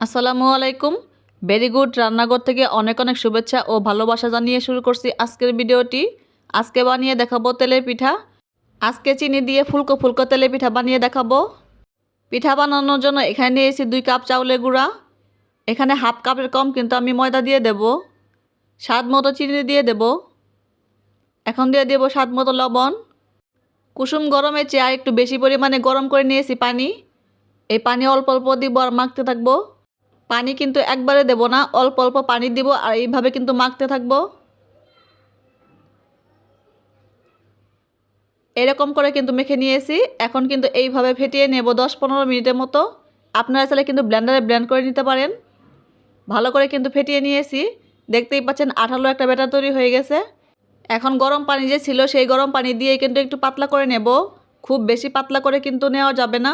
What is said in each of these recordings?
আসসালামু আলাইকুম। Very good রান্নাঘর থেকে অনেক অনেক শুভেচ্ছা ও ভালোবাসা জানিয়ে শুরু করছি আজকের ভিডিওটি। আজকে বানিয়ে দেখাবো তেলের পিঠা। আজকে চিনি দিয়ে ফুলকো ফুলকো তেলের পিঠা বানিয়ে দেখাবো। পিঠা বানানোর জন্য এখানে নিয়েছি 2 কাপ চাউলের গুঁড়া। এখানে হাফ কাপের কম কিন্তু আমি ময়দা দিয়ে দেব। স্বাদ মতো চিনি দিয়ে দেব। এখন দিয়ে দেব স্বাদ মতো লবণ। কুসুম গরমের চেয়ে আর একটু বেশি পরিমাণে গরম করে নিয়েছি পানি। এই পানি অল্প অল্প দিব আর মাখতে থাকবো। পানি কিন্তু একবারে দেব না, অল্প অল্প পানি দিব আর এইভাবে কিন্তু মাখতে থাকবো। এরকম করে কিন্তু মেখে নিয়েছি। এখন কিন্তু এইভাবে ফেটিয়ে নেব 10-15 মিনিটের মতো। আপনারা চাইলে কিন্তু ব্লেন্ডারে ব্লেন্ড করে নিতে পারেন। ভালো করে কিন্তু ফেটিয়ে নিয়েছি। দেখতেই পাচ্ছেন আঠালো একটা ব্যাটার তৈরি হয়ে গেছে। এখন গরম পানি যে ছিল সেই গরম পানি দিয়ে কিন্তু একটু পাতলা করে নেব। খুব বেশি পাতলা করে কিন্তু নেওয়া যাবে না।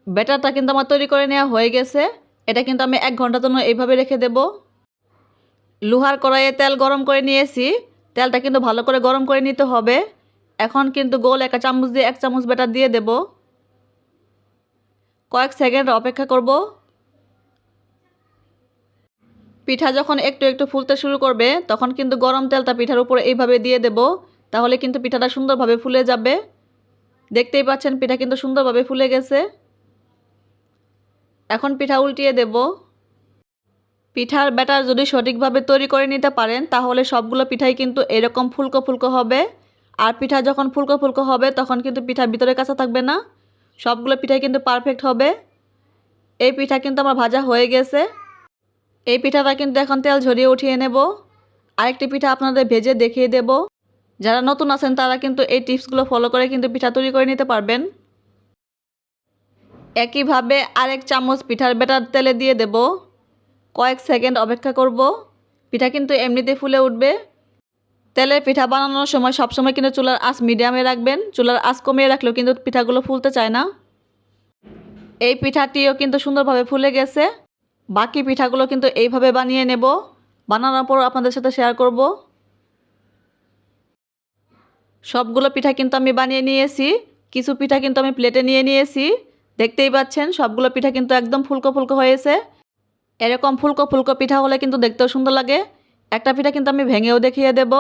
ব্যাটারটা কিন্তু আমার তৈরি করে নেওয়া হয়ে গেছে। এটা কিন্তু আমি 1 ঘন্টার জন্য এইভাবে রেখে দেব। লোহার কড়াইয়ে তেল গরম করে নিয়েছি। তেলটা কিন্তু ভালো করে গরম করে নিতে হবে। এখন কিন্তু গোল একটা চামচ দিয়ে 1 চামচ ব্যাটার দিয়ে দেব। কয়েক সেকেন্ড অপেক্ষা করব। পিঠা যখন একটু একটু ফুলতে শুরু করবে তখন কিন্তু গরম তেলটা পিঠার উপরে এইভাবে দিয়ে দেব। তাহলে কিন্তু পিঠাটা সুন্দরভাবে ফুলে যাবে। দেখতেই পাচ্ছেন পিঠা কিন্তু সুন্দরভাবে ফুলে গেছে। এখন পিঠা উল্টিয়ে দেব। পিঠার ব্যাটার যদি সঠিকভাবে তৈরি করে নিতে পারেন তাহলে সবগুলো পিঠাই কিন্তু এরকম ফুলকো ফুলকো হবে। আর পিঠা যখন ফুলকো ফুলকো হবে তখন কিন্তু পিঠা ভিতরে কাঁচা থাকবে না। সবগুলো পিঠাই কিন্তু পারফেক্ট হবে। এই পিঠা কিন্তু আমার ভাজা হয়ে গেছে। এই পিঠাটা কিন্তু এখন তেল ঝরিয়ে উঠিয়ে নেব। আরেকটি পিঠা আপনাদের ভেজে দেখিয়ে দেব। যারা নতুন আছেন তারা কিন্তু এই টিপসগুলো ফলো করে কিন্তু পিঠা তৈরি করে নিতে পারবেন। একইভাবে আরেক চামচ পিঠার ব্যাটার তেলে দিয়ে দেব। কয়েক সেকেন্ড অপেক্ষা করব। পিঠা কিন্তু এমনিতেই ফুলে উঠবে। তেলের পিঠা বানানোর সময় সবসময় কিন্তু চুলার আঁচ মিডিয়ামে রাখবেন। চুলার আঁচ কমিয়ে রাখলেও কিন্তু পিঠাগুলো ফুলতে চায় না। এই পিঠাটিও কিন্তু সুন্দরভাবে ফুলে গেছে। বাকি পিঠাগুলো কিন্তু এইভাবে বানিয়ে নেব। বানানোর পর আপনাদের সাথে শেয়ার করব। সবগুলো পিঠা কিন্তু আমি বানিয়ে নিয়েছি। কিছু পিঠা কিন্তু আমি প্লেটে নিয়ে নিয়েছি। দেখতেই পাচ্ছেন সবগুলো পিঠা কিন্তু একদম ফুলকো ফুলকো হয়েছে। এরকম ফুলকো ফুলকো পিঠা হলে কিন্তু দেখতেও সুন্দর লাগে। একটা পিঠা কিন্তু আমি ভেঙেও দেখিয়ে দেব।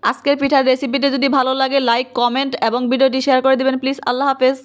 আজকের পিঠার রেসিপিটি যদি ভালো লাগে লাইক, কমেন্ট এবং ভিডিওটি শেয়ার করে দিবেন প্লিজ। আল্লাহ হাফেজ।